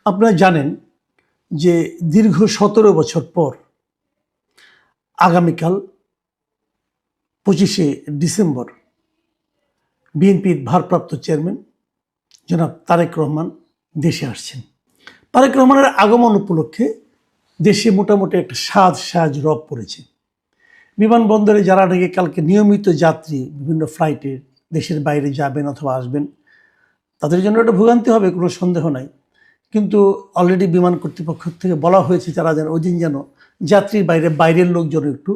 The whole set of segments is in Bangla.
আপনারা জানেন যে দীর্ঘ 17 বছর পর আগামীকাল 25শে ডিসেম্বর বিএনপির ভারপ্রাপ্ত চেয়ারম্যান জনাব তারেক রহমান দেশে আসছেন। তারেক রহমানের আগমন উপলক্ষে দেশে মোটামুটি একটা সাজ রব পড়েছে। বিমানবন্দরে যারা নাকি কালকে নিয়মিত যাত্রী বিভিন্ন ফ্লাইটে দেশের বাইরে যাবেন অথবা আসবেন, তাদের জন্য একটা ভোগান্তি হবে, কোনো সন্দেহ নাই। কিন্তু অলরেডি বিমান কর্তৃপক্ষ থেকে বলা হয়েছে যারা যেন ওই দিন যেন যাত্রীর বাইরের লোকজন একটু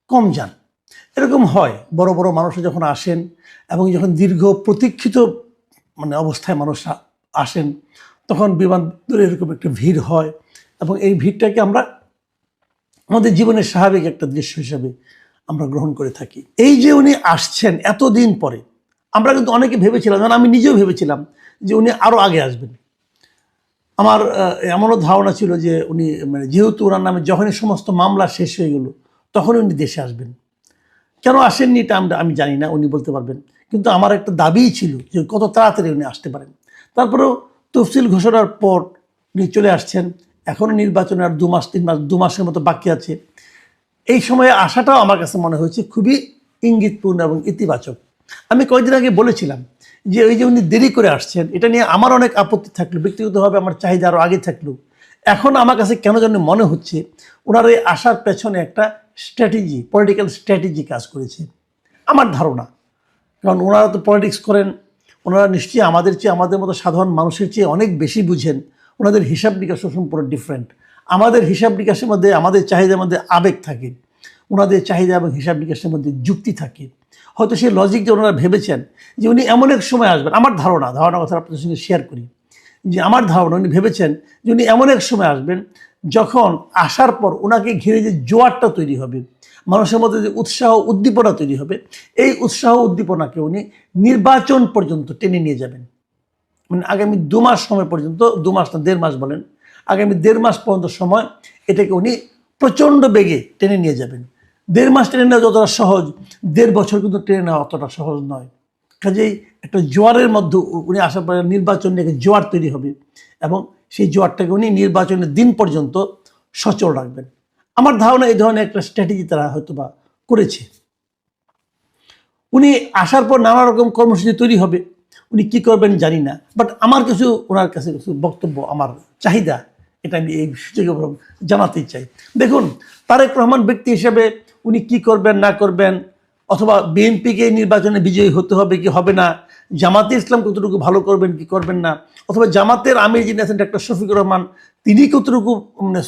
কম যান। এরকম হয়, বড় বড় মানুষরা যখন আসেন এবং যখন দীর্ঘ প্রতীক্ষিত অবস্থায় মানুষ আসেন, তখন বিমানবন্দরে এরকম একটা ভিড় হয় এবং এই ভিড়টাকে আমরা আমাদের জীবনের স্বাভাবিক একটা দৃশ্য হিসাবে আমরা গ্রহণ করে থাকি। এই যে উনি আসছেন এতদিন পরে, আমরা কিন্তু অনেকে ভেবেছিলাম, যেমন আমি নিজেও ভেবেছিলাম যে উনি আরও আগে আসবেন। আমার এমনও ধারণা ছিল যে উনি যেহেতু ওনার নামে যখনই সমস্ত মামলা শেষ হয়ে গেল তখনই উনি দেশে আসবেন। কেন আসেননি এটা আমি জানি না, উনি বলতে পারবেন। কিন্তু আমার একটা দাবিই ছিল যে কত তাড়াতাড়ি উনি আসতে পারেন। তারপরেও তফসিল ঘোষণার পর উনি চলে আসছেন। এখনও নির্বাচনের আর 2 মাসের মতো বাকি আছে। এই সময়ে আসাটাও আমার কাছে মনে হয়েছে খুবই ইঙ্গিতপূর্ণ এবং ইতিবাচক। আমি কয়েকদিন আগে বলেছিলাম যে ওই যে উনি দেরি করে আসছেন, এটা নিয়ে আমার অনেক আপত্তি থাকলো, ব্যক্তিগতভাবে আমার চাহিদা আরও আগে থাকলো। এখন আমার কাছে কেন যেন মনে হচ্ছে ওনার এই আসার পেছনে একটা স্ট্র্যাটেজি, পলিটিক্যাল স্ট্র্যাটেজি কাজ করেছে আমার ধারণা। কারণ ওনারা তো পলিটিক্স করেন, ওনারা নিশ্চয়ই আমাদের মতো সাধারণ মানুষের চেয়ে অনেক বেশি বুঝেন। ওনাদের হিসাব নিকাশ সম্পূর্ণ ডিফারেন্ট। আমাদের হিসাব নিকাশের মধ্যে, আমাদের চাহিদার মধ্যে আবেগ থাকে, ওনাদের চাহিদা এবং হিসাব নিকাশের মধ্যে যুক্তি থাকে। হয়তো সেই লজিক যে ওনারা ভেবেছেন যে উনি এমন এক সময় আসবেন, আমার ধারণা কথা আপনাদের সঙ্গে শেয়ার করি যে আমার ধারণা উনি ভেবেছেন যে উনি এমন এক সময় আসবেন যখন আসার পর ওনাকে ঘিরে যে জোয়ারটা তৈরি হবে, মানুষের মধ্যে যে উৎসাহ উদ্দীপনা তৈরি হবে, এই উৎসাহ উদ্দীপনাকে উনি নির্বাচন পর্যন্ত টেনে নিয়ে যাবেন। আগামী 2 মাস সময় পর্যন্ত, 2 মাস না 1.5 মাস বলেন, আগামী 1.5 মাস পর্যন্ত সময় এটাকে উনি প্রচণ্ড বেগে টেনে নিয়ে যাবেন। 1.5 মাস টেনে নেওয়া যতটা সহজ, 1.5 বছর কিন্তু টেনে নেওয়া অতটা সহজ নয়। কাজেই একটা জোয়ারের মধ্যে উনি আসার পরে নির্বাচন নিয়ে জোয়ার তৈরি হবে এবং সেই জোয়ারটাকে উনি নির্বাচনের দিন পর্যন্ত সচল রাখবেন। আমার ধারণা এই ধরনের একটা স্ট্র্যাটেজি তারা হয়তো বা করেছে। উনি আসার পর নানা রকম কর্মসূচি তৈরি হবে, উনি কি করবেন জানি না, বাট আমার ওনার কাছে কিছু বক্তব্য, আমার চাহিদা, এটা আমি এই সুযোগে জানাতেই চাই। দেখুন, তারেক রহমান ব্যক্তি হিসেবে উনি কি করবেন না করবেন, অথবা বিএনপিকে নির্বাচনে বিজয়ী হতে হবে কি হবে না, জামাতে ইসলাম কতটুকু ভালো করবেন কি করবেন না, অথবা জামাতের আমির যিনি আছেন ডক্টর শফিকুর রহমান, তিনি কতটুকু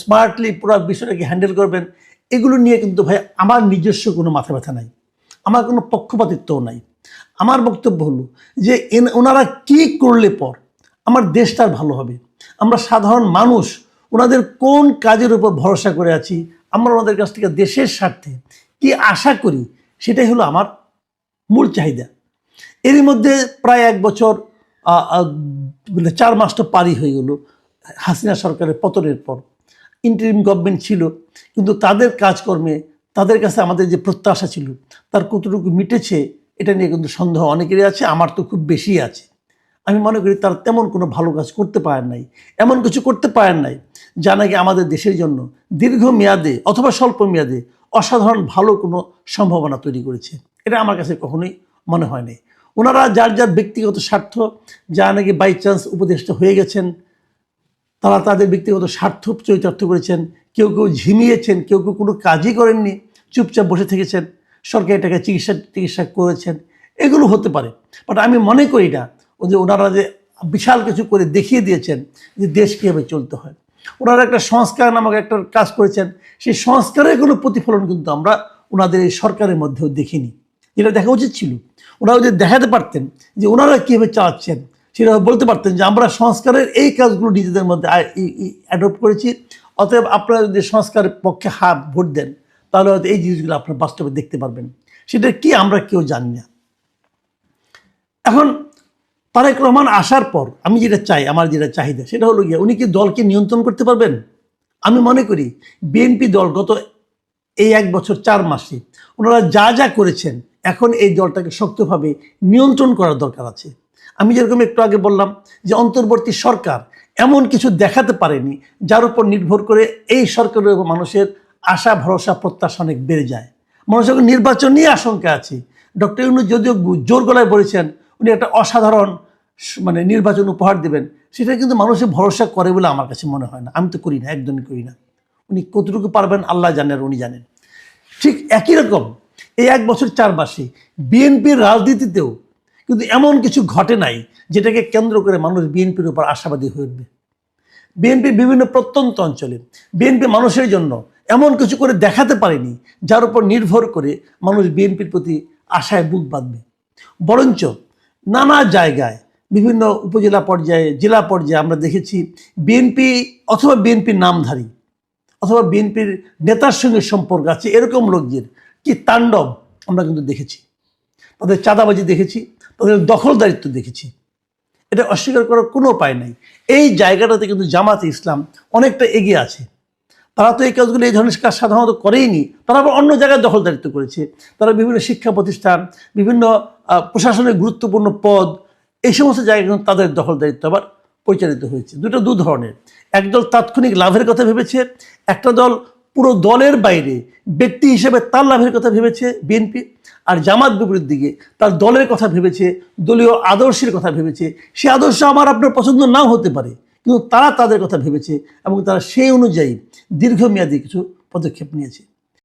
স্মার্টলি পুরো বিষয়টাকে হ্যান্ডেল করবেন, এগুলো নিয়ে কিন্তু ভাই আমার নিজস্ব কোনো মাথা ব্যথা নাই, আমার কোনো পক্ষপাতিত্বও নাই। আমার বক্তব্য হলো যে ওনারা কি করলে পর আমার দেশটার ভালো হবে, আমরা সাধারণ মানুষ ওনাদের কোন কাজের উপর ভরসা করে আছি, আমরা ওনাদের কাছ থেকে দেশের স্বার্থে কি আশা করি, সেটাই হলো আমার মূল চাহিদা। এরই মধ্যে প্রায় 1 বছর 4 মাস তো পারই হয়ে গেল হাসিনা সরকারের পতনের পর। ইন্টারিম গভর্নমেন্ট ছিল, কিন্তু তাদের কাজকর্মে, তাদের কাছে আমাদের যে প্রত্যাশা ছিল তার কতটুকু মিটেছে এটা নিয়ে কিন্তু সন্দেহ অনেকেরই আছে, আমার তো খুব বেশি আছে। আমি মনে করি তারা তেমন কোনো ভালো কাজ করতে পারেন নাই, এমন কিছু করতে পারেন নাই যা নাকি আমাদের দেশের জন্য দীর্ঘমেয়াদে অথবা স্বল্প মেয়াদে অসাধারণ ভালো কোনো সম্ভাবনা তৈরি করেছে। এটা আমার কাছে কখনোই মনে হয় নাই। ওনারা যার ব্যক্তিগত স্বার্থ, যা নাকি বাই চান্স উপদেষ্টা হয়ে গেছেন, তারা তাদের ব্যক্তিগত স্বার্থ চরিতার্থ করেছেন। কেউ ঝিমিয়েছেন, কেউ কোনো কাজই করেননি, চুপচাপ বসে থেকেছেন, সরকারি টাকায় চিকিৎসা করেছেন, এগুলো হতে পারে। বাট আমি মনে করি না যে ওনারা যে বিশাল কিছু করে দেখিয়ে দিয়েছেন যে দেশ কীভাবে চলতে হয়। ওনারা একটা সংস্কার নামক একটা কাজ করেছেন, সেই সংস্কারের কোনো প্রতিফলন কিন্তু আমরা ওনাদের এই সরকারের মধ্যেও দেখিনি, যেটা দেখা উচিত ছিল। ওনারা যদি দেখাতে পারতেন যে ওনারা কীভাবে চালাচ্ছেন, সেটা বলতে পারতেন যে আমরা সংস্কারের এই কাজগুলো নিজেদের মধ্যে অ্যাডপ্ট করেছি, অতএব আপনারা যদি সংস্কারের পক্ষে ভোট দেন তাহলে হয়তো এই জিনিসগুলো আপনারা বাস্তবে দেখতে পারবেন। সেটা কি আমরা কেউ জানি না। এখন তারেক রহমান আসার পর আমি যেটা চাই, আমার যেটা চাহিদা, সেটা হলো গিয়ে উনি কি দলকে নিয়ন্ত্রণ করতে পারবেন? আমি মনে করি বিএনপি দল গত এই 1 বছর 4 মাসে ওনারা যা করেছেন, এখন এই দলটাকে শক্তভাবে নিয়ন্ত্রণ করার দরকার আছে। আমি যেরকম একটু আগে বললাম যে অন্তর্বর্তী সরকার এমন কিছু দেখাতে পারেনি যার উপর নির্ভর করে এই সরকারের উপর মানুষের আশা ভরসা প্রত্যাশা অনেক বেড়ে যায়। মানুষের নির্বাচন নিয়ে আশঙ্কা আছে। ডক্টর ইউনূস যদিও জোর গলায় বলেছেন উনি একটা অসাধারণ নির্বাচন উপহার দেবেন, সেটা কিন্তু মানুষের ভরসা করে বলে আমার কাছে মনে হয় না। আমি তো করি না, একদমই করি না। উনি কতটুকু পারবেন আল্লাহ জানেন, আর উনি জানেন। ঠিক একই রকম এই 1 বছর 4 মাসে বিএনপির রাজনীতিতেও কিন্তু এমন কিছু ঘটে নাই যেটাকে কেন্দ্র করে মানুষ বিএনপির উপর আশাবাদী হয়ে উঠবে। বিএনপি বিভিন্ন প্রত্যন্ত অঞ্চলে বিএনপি মানুষের জন্য এমন কিছু করে দেখাতে পারেনি যার উপর নির্ভর করে মানুষ বিএনপির প্রতি আশায় বুক বাঁধবে। বরঞ্চ নানা জায়গায় বিভিন্ন উপজেলা পর্যায়ে জেলা পর্যায়ে আমরা দেখেছি বিএনপি অথবা বিএনপির নামধারী অথবা বিএনপির নেতার সঙ্গে সম্পর্ক আছে এরকম লোকদের কি তাণ্ডব আমরা কিন্তু দেখেছি। তাদের চাঁদাবাজি দেখেছি, তাদের দখলদারিত্ব দেখেছি। এটা অস্বীকার করার কোনো উপায় নাই। এই জায়গাটাতে কিন্তু জামাতে ইসলাম অনেকটা এগিয়ে আছে। তারা তো এই কাজগুলো এই ধরনের কাজ সাধারণত করেইনি, তারা আবার অন্য জায়গায় দখলদারিত্ব করেছে। তারা বিভিন্ন শিক্ষা প্রতিষ্ঠান, বিভিন্ন প্রশাসনের গুরুত্বপূর্ণ পদ, এই সমস্ত জায়গায় কিন্তু তাদের দখলদারিত্ব আবার পরিচালিত হয়েছে। দু ধরনের। একদল তাৎক্ষণিক লাভের কথা ভেবেছে, একটা দল পুরো দলের বাইরে ব্যক্তি হিসেবে তার লাভের কথা ভেবেছে বিএনপি, আর জামাত বিপরীত দিকে তার দলের কথা ভেবেছে, দলীয় আদর্শের কথা ভেবেছে। সে আদর্শ আমার আপনার পছন্দ নাও হতে পারে, কিন্তু তারা তাদের কথা ভেবেছে এবং তারা সেই অনুযায়ী দীর্ঘমেয়াদী কিছু পদক্ষেপ নিয়েছে।